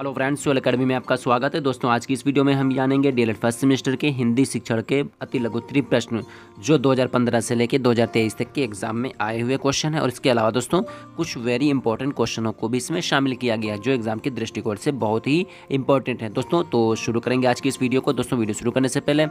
Hello friends, soul academy में आपका स्वागत है। दोस्तों, आज की इस वीडियो में हम जानेंगे डीएलएड फर्स्ट सेमेस्टर के हिंदी शिक्षण के अति लघुत्तरीय प्रश्न जो 2015 से लेकर 2023 तक के एग्जाम में आए हुए क्वेश्चन है। और इसके अलावा दोस्तों कुछ वेरी इंपॉर्टेंट क्वेश्चनों को भी इसमें शामिल किया गया है जो एग्जाम के दृष्टिकोण से बहुत ही इंपॉर्टेंट है। दोस्तों, तो शुरू करेंगे आज की इस वीडियो को। दोस्तों, वीडियो शुरू करने से पहले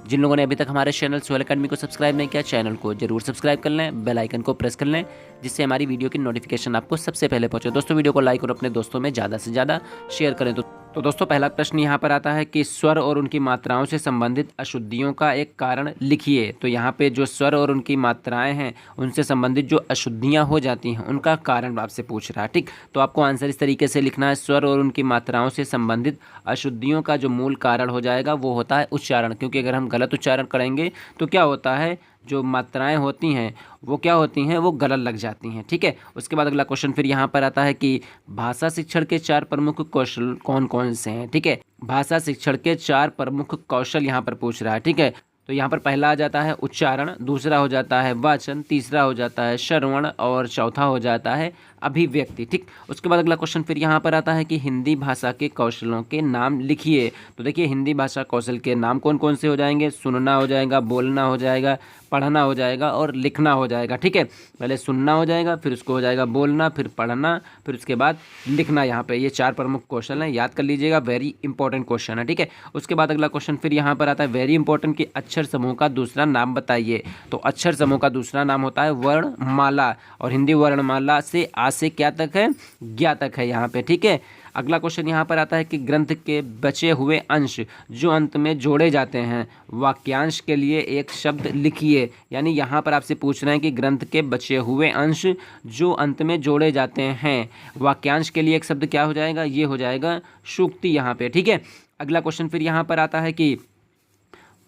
जिन लोगों ने अभी तक हमारे चैनल सोल अकेडमी को सब्सक्राइब नहीं किया, चैनल को जरूर सब्सक्राइब कर लें, बेल आइकन को प्रेस कर लें जिससे हमारी वीडियो की नोटिफिकेशन आपको सबसे पहले पहुंचे। दोस्तों, वीडियो को लाइक और अपने दोस्तों में ज़्यादा से ज़्यादा शेयर करें। तो दोस्तों, पहला प्रश्न यहाँ पर आता है कि स्वर और उनकी मात्राओं से संबंधित अशुद्धियों का एक कारण लिखिए। तो यहाँ पे जो स्वर और उनकी मात्राएं हैं उनसे संबंधित जो अशुद्धियाँ हो जाती हैं उनका कारण आपसे पूछ रहा है। ठीक, तो आपको आंसर इस तरीके से लिखना है। स्वर और उनकी मात्राओं से संबंधित अशुद्धियों का जो मूल कारण हो जाएगा वो होता है उच्चारण, क्योंकि अगर हम गलत उच्चारण करेंगे तो क्या होता है, जो मात्राएं होती हैं वो क्या होती हैं, वो गलत लग जाती हैं। ठीक है, उसके बाद अगला क्वेश्चन फिर यहाँ पर आता है कि भाषा शिक्षण के 4 प्रमुख कौशल कौन कौन से हैं। ठीक है, भाषा शिक्षण के 4 प्रमुख कौशल यहाँ पर पूछ रहा है। ठीक है, तो यहाँ पर पहला आ जाता है उच्चारण, दूसरा हो जाता है वाचन, तीसरा हो जाता है श्रवण और चौथा हो जाता है अभिव्यक्ति। ठीक, उसके बाद अगला क्वेश्चन फिर यहाँ पर आता है कि हिंदी भाषा के कौशलों के नाम लिखिए। तो देखिए, हिंदी भाषा कौशल के नाम कौन कौन से हो जाएंगे, सुनना हो जाएगा, बोलना हो जाएगा, पढ़ना हो जाएगा और लिखना हो जाएगा। ठीक है, पहले सुनना हो जाएगा, फिर उसको हो जाएगा बोलना, फिर पढ़ना, फिर उसके बाद लिखना। यहाँ पे ये 4 प्रमुख कौशल हैं, याद कर लीजिएगा, वेरी इंपॉर्टेंट क्वेश्चन है। ठीक है, उसके बाद अगला क्वेश्चन फिर यहाँ पर आता है वेरी इंपॉर्टेंट कि अक्षर समूह का दूसरा नाम बताइए। तो अक्षर समूह का दूसरा नाम होता है वर्णमाला, और हिंदी वर्णमाला से आ से क्या तक है, ज्ञा तक है यहाँ पे। ठीक है, अगला क्वेश्चन यहाँ पर आता है कि ग्रंथ के बचे हुए अंश जो अंत में जोड़े जाते हैं वाक्यांश के लिए एक शब्द लिखिए। यानी यहाँ पर आपसे पूछ रहे हैं कि ग्रंथ के बचे हुए अंश जो अंत में जोड़े जाते हैं वाक्यांश के लिए एक शब्द क्या हो जाएगा, ये हो जाएगा सूक्ति यहाँ पे। ठीक है, अगला क्वेश्चन फिर यहाँ पर आता है कि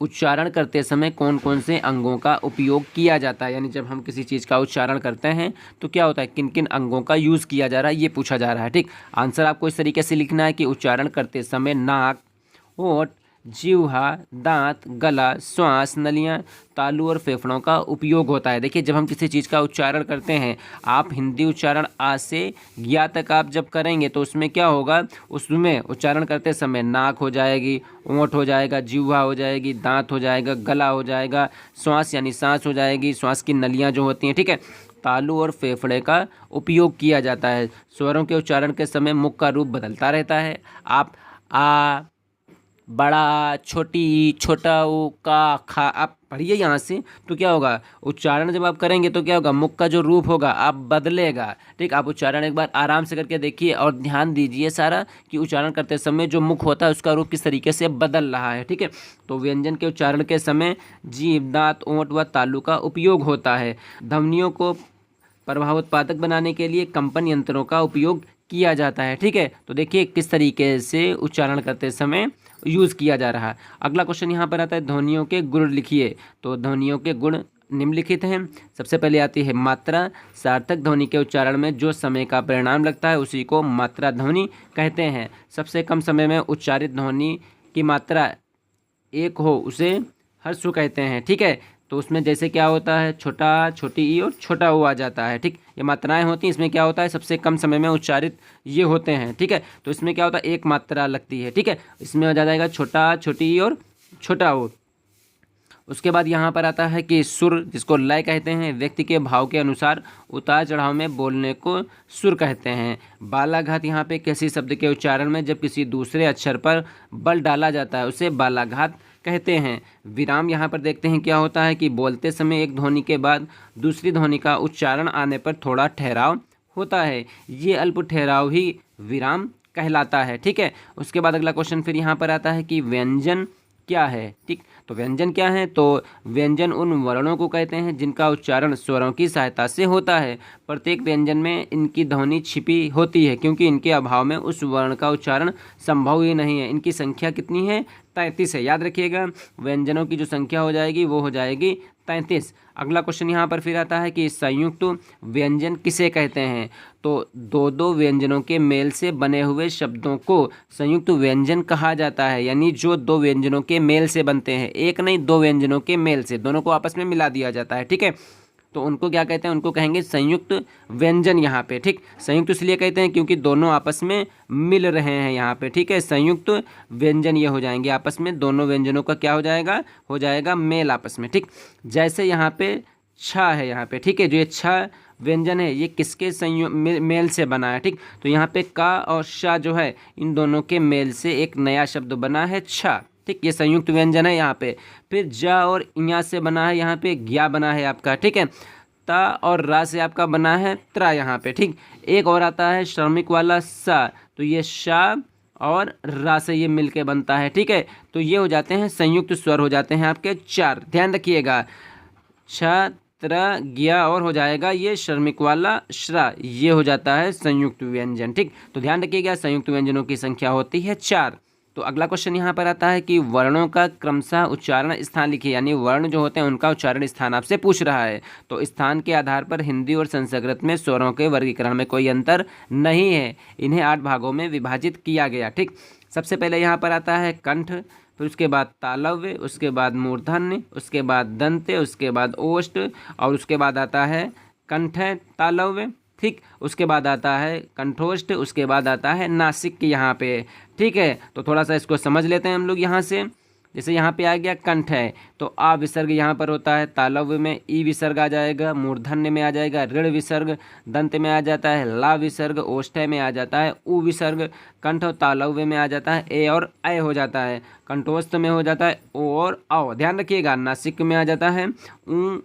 उच्चारण करते समय कौन कौन से अंगों का उपयोग किया जाता है। यानी जब हम किसी चीज़ का उच्चारण करते हैं तो क्या होता है, किन किन अंगों का यूज़ किया जा रहा है, ये पूछा जा रहा है। ठीक, आंसर आपको इस तरीके से लिखना है कि उच्चारण करते समय नाक, होंठ, जीह्वा, दांत, गला, श्वास नलियाँ, तालू और फेफड़ों का उपयोग होता है। देखिए, जब हम किसी चीज़ का उच्चारण करते हैं, आप हिंदी उच्चारण आ से ज्ञा तक आप जब करेंगे तो उसमें क्या होगा, उसमें उच्चारण करते समय नाक हो जाएगी, होंठ हो जाएगा, जीह्वा हो जाएगी, दांत हो जाएगा, गला हो जाएगा, श्वास यानी सांस हो जाएगी, श्वास की नलियाँ जो होती हैं, ठीक है, तालू और फेफड़े का उपयोग किया जाता है। स्वरों के उच्चारण के समय मुख का रूप बदलता रहता है। आप आ, बड़ा, छोटी, छोटा, ओ, का, खा, आप पढ़िए यहाँ से तो क्या होगा, उच्चारण जब आप करेंगे तो क्या होगा, मुख का जो रूप होगा आप बदलेगा। ठीक, आप उच्चारण एक बार आराम से करके देखिए और ध्यान दीजिए सारा कि उच्चारण करते समय जो मुख होता है उसका रूप किस तरीके से बदल रहा है। ठीक है, तो व्यंजन के उच्चारण के समय जीभ, दांत, ओंठ व तालू का उपयोग होता है। ध्वनियों को प्रभाव उत्पादक बनाने के लिए कंपन यंत्रों का उपयोग किया जाता है। ठीक है, तो देखिए किस तरीके से उच्चारण करते समय यूज़ किया जा रहा है। अगला क्वेश्चन यहाँ पर आता है ध्वनियों के गुण लिखिए। तो ध्वनियों के गुण निम्नलिखित हैं। सबसे पहले आती है मात्रा। सार्थक ध्वनि के उच्चारण में जो समय का परिणाम लगता है उसी को मात्रा ध्वनि कहते हैं। सबसे कम समय में उच्चारित ध्वनि की मात्रा एक हो उसे ह्रस्व कहते हैं। ठीक है, तो उसमें जैसे क्या होता है, छोटा, छोटी ई और छोटा ओ आ जाता है। ठीक, ये मात्राएं होती हैं, इसमें क्या होता है, सबसे कम समय में उच्चारित ये होते हैं। ठीक है, तो इसमें क्या होता है, एक मात्रा लगती है। ठीक है, इसमें हो जाएगा छोटा, छोटी ई और छोटा ओ। उसके बाद यहाँ पर आता है कि सुर, जिसको लय कहते हैं, व्यक्ति के भाव के अनुसार उतार चढ़ाव में बोलने को सुर कहते हैं। बालाघात यहाँ पे किसी शब्द के उच्चारण में जब किसी दूसरे अक्षर पर बल डाला जाता है उसे बालाघात कहते हैं। विराम यहाँ पर देखते हैं क्या होता है कि बोलते समय एक ध्वनि के बाद दूसरी ध्वनि का उच्चारण आने पर थोड़ा ठहराव होता है, ये अल्प ठहराव ही विराम कहलाता है। ठीक है, उसके बाद अगला क्वेश्चन फिर यहाँ पर आता है कि व्यंजन क्या है। ठीक, तो व्यंजन क्या है, तो व्यंजन उन वर्णों को कहते हैं जिनका उच्चारण स्वरों की सहायता से होता है। प्रत्येक व्यंजन में इनकी ध्वनि छिपी होती है क्योंकि इनके अभाव में उस वर्ण का उच्चारण संभव ही नहीं है। इनकी संख्या कितनी है, 33 है। याद रखिएगा, व्यंजनों की जो संख्या हो जाएगी वो हो जाएगी 33। अगला क्वेश्चन यहाँ पर फिर आता है कि संयुक्त व्यंजन किसे कहते हैं। तो दो दो व्यंजनों के मेल से बने हुए शब्दों को संयुक्त व्यंजन कहा जाता है। यानी जो दो व्यंजनों के मेल से बनते हैं, एक नहीं दो व्यंजनों के मेल से, दोनों को आपस में मिला दिया जाता है। ठीक है, तो उनको क्या कहते हैं, उनको कहेंगे संयुक्त व्यंजन यहाँ पे। ठीक, संयुक्त इसलिए कहते हैं क्योंकि दोनों आपस में मिल रहे हैं यहाँ पे। ठीक है, संयुक्त व्यंजन ये हो जाएंगे आपस में, दोनों व्यंजनों का क्या हो जाएगा मेल आपस में। ठीक, जैसे यहाँ पे छ है यहाँ पे। ठीक है, जो ये छ व्यंजन है ये किसके मेल से बना है। ठीक, तो यहाँ पे का और शा जो है इन दोनों के मेल से एक नया शब्द बना है छ। ठीक, ये संयुक्त व्यंजन है यहाँ पे। फिर ज और इया से बना है यहाँ पे ज्ञा बना है आपका। ठीक है, ता और रा से आपका बना है त्रा यहाँ पे। ठीक, एक और आता है श्रमिक वाला सा, तो ये शा और रा से ये मिलके बनता है। ठीक है, तो ये हो जाते हैं संयुक्त स्वर, हो जाते हैं आपके 4। ध्यान रखिएगा, छ त्र ज्ञा और हो जाएगा ये श्रमिक वाला श्रा, ये हो जाता है संयुक्त व्यंजन। ठीक, तो ध्यान रखिएगा संयुक्त व्यंजनों की संख्या होती है 4। तो अगला क्वेश्चन यहाँ पर आता है कि वर्णों का क्रमशः उच्चारण स्थान लिखिए, यानी वर्ण जो होते हैं उनका उच्चारण स्थान आपसे पूछ रहा है। तो स्थान के आधार पर हिंदी और संस्कृत में स्वरों के वर्गीकरण में कोई अंतर नहीं है, इन्हें 8 भागों में विभाजित किया गया। ठीक, सबसे पहले यहाँ पर आता है कंठ, फिर उसके बाद तालव्य, उसके बाद मूर्धन्य, उसके बाद दंत्य, उसके बाद ओष्ठ और उसके बाद आता है कंठ तालव्य। ठीक, उसके बाद आता है कंठोष्ठ, उसके बाद आता है नासिक यहाँ पे। ठीक है, तो थोड़ा सा इसको समझ लेते हैं हम लोग यहाँ से। जैसे यहाँ पे आ गया कंठ है तो आ विसर्ग यहाँ पर होता है, तालव्य में ई विसर्ग आ जाएगा, मूर्धन्य में आ जाएगा ऋण विसर्ग, दंत में आ जाता है ला विसर्ग, ओष्ठ्य में आ जाता है उ विसर्ग, कंठ और तालव्य में आ जाता है ए और अय हो जाता है, कंठोस्थ में हो जाता है ओ और औ। ध्यान रखिएगा, नासिक में आ जाता है ऊ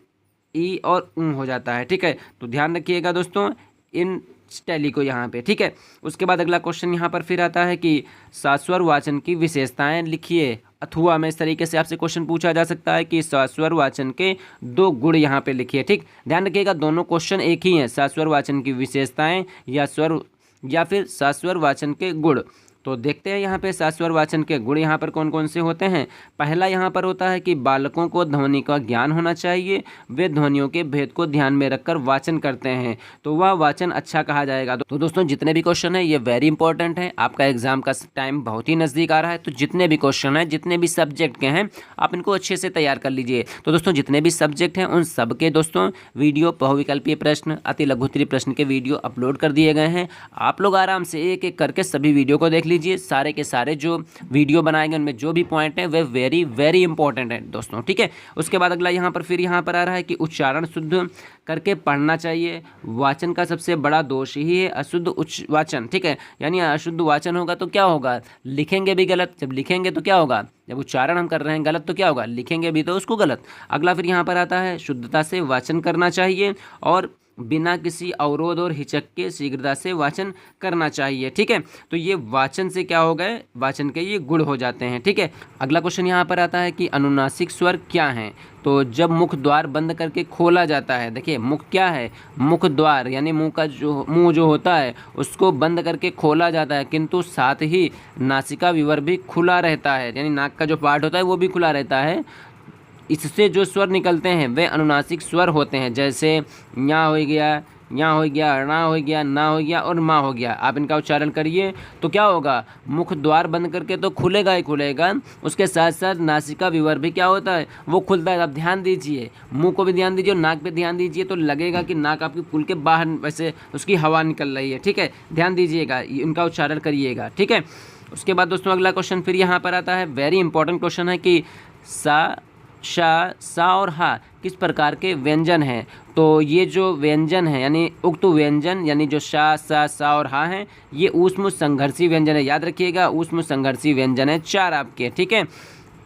ई और ऊ हो जाता है। ठीक है, तो ध्यान रखिएगा दोस्तों इन टैली को यहाँ पे। ठीक है, उसके बाद अगला क्वेश्चन यहाँ पर फिर आता है कि सस्वर वाचन की विशेषताएं लिखिए। अथवा में इस तरीके से आपसे क्वेश्चन पूछा जा सकता है कि सस्वर वाचन के 2 गुण यहाँ पे लिखिए। ठीक, ध्यान रखिएगा दोनों क्वेश्चन एक ही हैं, सस्वर वाचन की विशेषताएं या फिर सस्वर वाचन के गुण। तो देखते हैं यहाँ पे सस्वर वाचन के गुण यहाँ पर कौन कौन से होते हैं। पहला यहाँ पर होता है कि बालकों को ध्वनि का ज्ञान होना चाहिए, वे ध्वनियों के भेद को ध्यान में रखकर वाचन करते हैं तो वह वाचन अच्छा कहा जाएगा। तो दोस्तों जितने भी क्वेश्चन है ये वेरी इंपॉर्टेंट है, आपका एग्जाम का टाइम बहुत ही नज़दीक आ रहा है, तो जितने भी क्वेश्चन हैं जितने भी सब्जेक्ट के हैं आप इनको अच्छे से तैयार कर लीजिए। तो दोस्तों जितने भी सब्जेक्ट हैं उन सब के दोस्तों वीडियो बहुविकल्पीय प्रश्न, अति लघुत्तरीय प्रश्न के वीडियो अपलोड कर दिए गए हैं। आप लोग आराम से एक एक करके सभी वीडियो को देख लीजिए, सारे के सारे जो वीडियो बनाएंगे उनमें जो भी पॉइंट है वे वेरी वेरी इंपॉर्टेंट है दोस्तों। ठीक है, उसके बाद अगला यहाँ पर आ रहा है कि उच्चारण शुद्ध करके पढ़ना चाहिए। वाचन का सबसे बड़ा दोष ही है अशुद्ध वाचन। ठीक है, यानी अशुद्ध वाचन होगा तो क्या होगा, लिखेंगे भी गलत, जब लिखेंगे तो क्या होगा, जब उच्चारण हम कर रहे हैं गलत तो क्या होगा, लिखेंगे भी तो उसको गलत। अगला फिर यहाँ पर आता है शुद्धता से वाचन करना चाहिए और बिना किसी अवरोध और हिचक के शीघ्रता से वाचन करना चाहिए। ठीक है, तो ये वाचन से क्या हो गए, वाचन के ये गुण हो जाते हैं। ठीक है, अगला क्वेश्चन यहाँ पर आता है कि अनुनासिक स्वर क्या हैं। तो जब मुख द्वार बंद करके खोला जाता है, देखिए मुख क्या है, मुख द्वार यानी मुंह जो होता है उसको बंद करके खोला जाता है, किंतु साथ ही नासिका विवर भी खुला रहता है, यानी नाक का जो पार्ट होता है वो भी खुला रहता है। इससे जो स्वर निकलते हैं वे अनुनासिक स्वर होते हैं, जैसे या हो गया, या हो गया, णा हो गया, ना हो गया और मा हो गया। आप इनका उच्चारण करिए तो क्या होगा, मुख द्वार बंद करके तो खुलेगा ही खुलेगा, उसके साथ साथ नासिका विवर भी क्या होता है वो खुलता है। आप ध्यान दीजिए, मुंह को भी ध्यान दीजिए और नाक पे ध्यान दीजिए, तो लगेगा कि नाक आपकी खुल के बाहर वैसे उसकी हवा निकल रही है। ठीक है, ध्यान दीजिएगा, इनका उच्चारण करिएगा। ठीक है, उसके बाद दोस्तों अगला क्वेश्चन फिर यहाँ पर आता है, वेरी इंपॉर्टेंट क्वेश्चन है कि सा, शा, सा और हा किस प्रकार के व्यंजन हैं। तो ये जो व्यंजन है यानी उक्त व्यंजन यानी जो शा, सा और हा हैं ये ऊष्म संघर्षी व्यंजन है। याद रखिएगा ऊष्म संघर्षी व्यंजन है 4 आपके। ठीक है,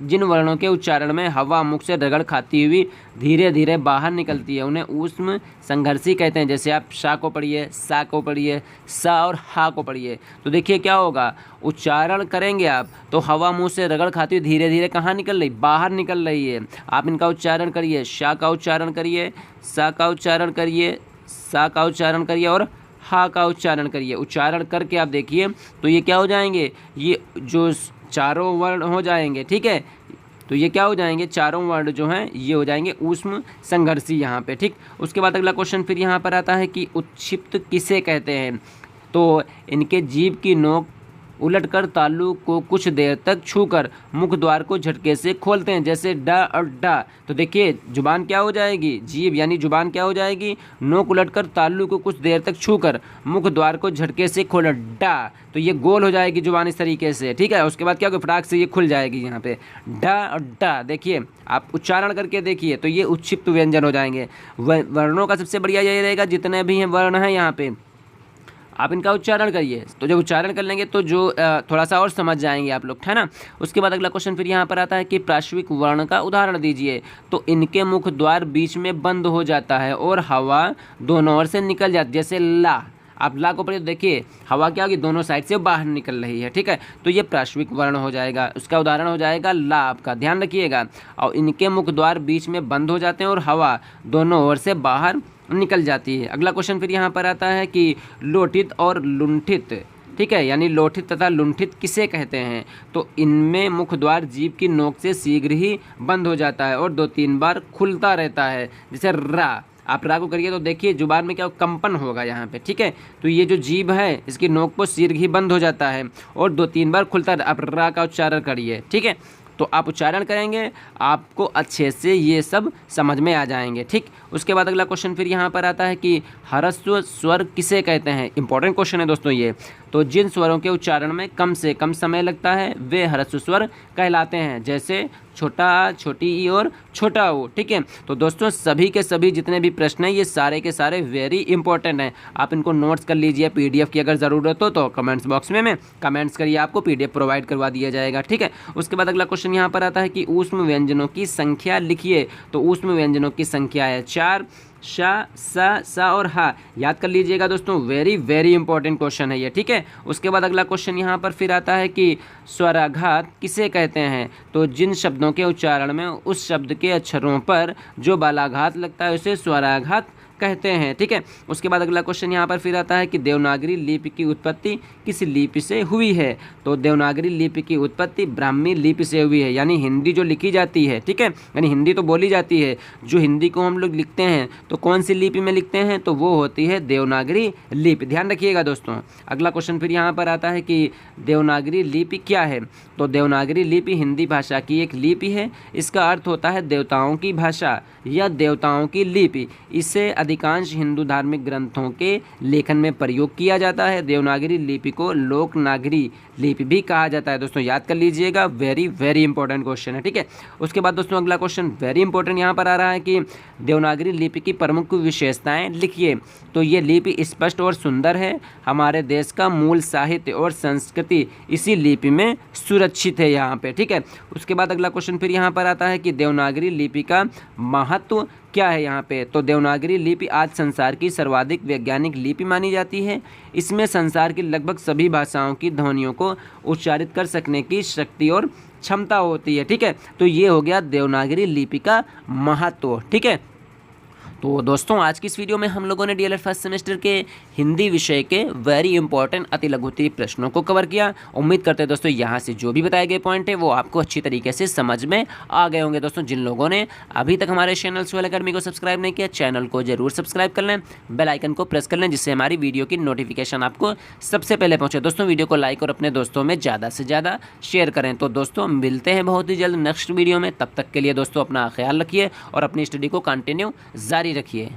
जिन वर्णों के उच्चारण में हवा मुख से रगड़ खाती हुई धीरे धीरे बाहर निकलती है उन्हें ऊष्म संघर्षी कहते हैं। जैसे आप शा को पढ़िए, सा को पढ़िए, सा और हा को पढ़िए, तो देखिए क्या होगा, उच्चारण करेंगे आप तो हवा मुंह से रगड़ खाती हुई धीरे धीरे कहाँ निकल रही, बाहर निकल रही है। आप इनका उच्चारण करिए, शा का उच्चारण करिए, सा का उच्चारण करिए, सा का उच्चारण करिए और हा का उच्चारण करिए। उच्चारण करके आप देखिए तो ये क्या हो जाएंगे, ये जो चारों वर्ण हो जाएंगे। ठीक है, तो ये क्या हो जाएंगे, चारों वर्ण जो हैं ये हो जाएंगे ऊष्म संघर्षी यहाँ पे। ठीक, उसके बाद अगला क्वेश्चन फिर यहाँ पर आता है कि उत्क्षिप्त किसे कहते हैं। तो इनके जीभ की नोक उलटकर तालू को कुछ देर तक छूकर मुख द्वार को झटके से खोलते हैं, जैसे ड और डा। तो देखिए जुबान क्या हो जाएगी, जीभ यानी जुबान क्या हो जाएगी, नोक उलटकर तालू को कुछ देर तक छूकर मुख द्वार को झटके से खोल डा। तो ये गोल हो जाएगी जुबान इस तरीके से, ठीक है। उसके बाद क्या होगा, फटाक से ये खुल जाएगी यहाँ पे डा और डा। देखिए आप उच्चारण करके देखिए तो ये उच्छिप्त व्यंजन हो जाएंगे। वर्णों का सबसे बढ़िया यही रहेगा, जितने भी हैं वर्ण हैं यहाँ पे आप इनका उच्चारण करिए। तो जब उच्चारण कर लेंगे तो जो थोड़ा सा और समझ जाएंगे आप लोग, है ना। उसके बाद अगला क्वेश्चन फिर यहाँ पर आता है कि प्राश्विक वर्ण का उदाहरण दीजिए। तो इनके मुख द्वार बीच में बंद हो जाता है और हवा दोनों ओर से निकल जाती है, जैसे ला। आप ला को पढ़िए तो देखिए हवा क्या होगी, दोनों साइड से बाहर निकल रही है, ठीक है। तो ये प्राश्विक वर्ण हो जाएगा, उसका उदाहरण हो जाएगा ला, आपका ध्यान रखिएगा। और इनके मुख द्वार बीच में बंद हो जाते हैं और हवा दोनों ओर से बाहर निकल जाती है। अगला क्वेश्चन फिर यहाँ पर आता है कि लोठित और लुंठित, ठीक है, यानी लोठित तथा लुंठित किसे कहते हैं। तो इनमें मुख द्वार जीभ की नोक से शीघ्र ही बंद हो जाता है और 2-3 बार खुलता रहता है, जैसे रा। आप रा को करिए तो देखिए जुबान में क्या कंपन होगा यहाँ पे, ठीक है। तो ये जो जीभ है इसकी नोक पर शीघ्र ही बंद हो जाता है और 2-3 बार खुलता है। आप रा का उच्चारण करिए, ठीक है। तो आप उच्चारण करेंगे आपको अच्छे से ये सब समझ में आ जाएंगे, ठीक। उसके बाद अगला क्वेश्चन फिर यहाँ पर आता है कि ह्रस्व स्वर किसे कहते हैं। इंपॉर्टेंट क्वेश्चन है दोस्तों ये। तो जिन स्वरों के उच्चारण में कम से कम समय लगता है वे ह्रस्व स्वर कहलाते हैं, जैसे छोटा आ, छोटी ई और छोटा ओ, ठीक है। तो दोस्तों सभी के सभी जितने भी प्रश्न हैं ये सारे के सारे वेरी इंपॉर्टेंट हैं। आप इनको नोट्स कर लीजिए, पीडीएफ की अगर ज़रूरत हो तो कमेंट्स बॉक्स में कमेंट्स करिए, आपको पीडीएफ प्रोवाइड करवा दिया जाएगा, ठीक है। उसके बाद अगला क्वेश्चन यहाँ पर आता है कि ऊष्म व्यंजनों की संख्या लिखिए। तो ऊष्म व्यंजनों की संख्या है 4, शा, सा और हा। याद कर लीजिएगा दोस्तों, वेरी वेरी इंपॉर्टेंट क्वेश्चन है ये, ठीक है। उसके बाद अगला क्वेश्चन यहाँ पर फिर आता है कि स्वराघात किसे कहते हैं। तो जिन शब्दों के उच्चारण में उस शब्द के अक्षरों पर जो बालाघात लगता है उसे स्वराघात कहते हैं, ठीक है। उसके बाद अगला क्वेश्चन यहाँ पर फिर आता है कि देवनागरी लिपि की उत्पत्ति किस लिपि से हुई है। तो देवनागरी लिपि की उत्पत्ति ब्राह्मी लिपि से हुई है, यानी हिंदी जो लिखी जाती है, ठीक है, यानी हिंदी तो बोली जाती है, जो हिंदी को हम लोग लिखते हैं तो कौन सी लिपि में लिखते हैं, तो वो होती है देवनागरी लिपि। ध्यान रखिएगा दोस्तों। अगला क्वेश्चन फिर यहाँ पर आता है कि देवनागरी लिपि क्या है। तो देवनागरी लिपि हिंदी भाषा की एक लिपि है। इसका अर्थ होता है देवताओं की भाषा या देवताओं की लिपि। इसे अधिकांश हिंदू धार्मिक ग्रंथों के लेखन में प्रयोग किया जाता है। देवनागरी लिपि को लोकनागरी लिपि भी कहा जाता है। दोस्तों याद कर लीजिएगा, वेरी वेरी इंपॉर्टेंट क्वेश्चन है, ठीक है। उसके बाद दोस्तों अगला क्वेश्चन वेरी इंपॉर्टेंट यहाँ पर आ रहा है कि देवनागरी लिपि की प्रमुख विशेषताएं लिखिए। तो ये लिपि स्पष्ट और सुंदर है। हमारे देश का मूल साहित्य और संस्कृति इसी लिपि में सुरक्षित है यहाँ पे, ठीक है। उसके बाद अगला क्वेश्चन फिर यहाँ पर आता है कि देवनागरी लिपि का महत्व क्या है यहाँ पे। तो देवनागरी लिपि आज संसार की सर्वाधिक वैज्ञानिक लिपि मानी जाती है। इसमें संसार की लगभग सभी भाषाओं की ध्वनियों को उच्चारित कर सकने की शक्ति और क्षमता होती है, ठीक है। तो ये हो गया देवनागरी लिपि का महत्व, ठीक है। तो दोस्तों आज की इस वीडियो में हम लोगों ने डीएलएड फर्स्ट सेमेस्टर के हिंदी विषय के वेरी इंपॉर्टेंट अति लघुत्तरीय प्रश्नों को कवर किया। उम्मीद करते हैं दोस्तों यहाँ से जो भी बताए गए पॉइंट है वो आपको अच्छी तरीके से समझ में आ गए होंगे। दोस्तों जिन लोगों ने अभी तक हमारे चैनल स्वेल अकेडमी को सब्सक्राइब नहीं किया, चैनल को जरूर सब्सक्राइब कर लें, बेल आइकन को प्रेस कर लें, जिससे हमारी वीडियो की नोटिफिकेशन आपको सबसे पहले पहुँचे। दोस्तों वीडियो को लाइक और अपने दोस्तों में ज़्यादा से ज़्यादा शेयर करें। तो दोस्तों मिलते हैं बहुत ही जल्द नेक्स्ट वीडियो में। तब तक के लिए दोस्तों अपना ख्याल रखिए और अपनी स्टडी को कंटिन्यू जारी रखिए।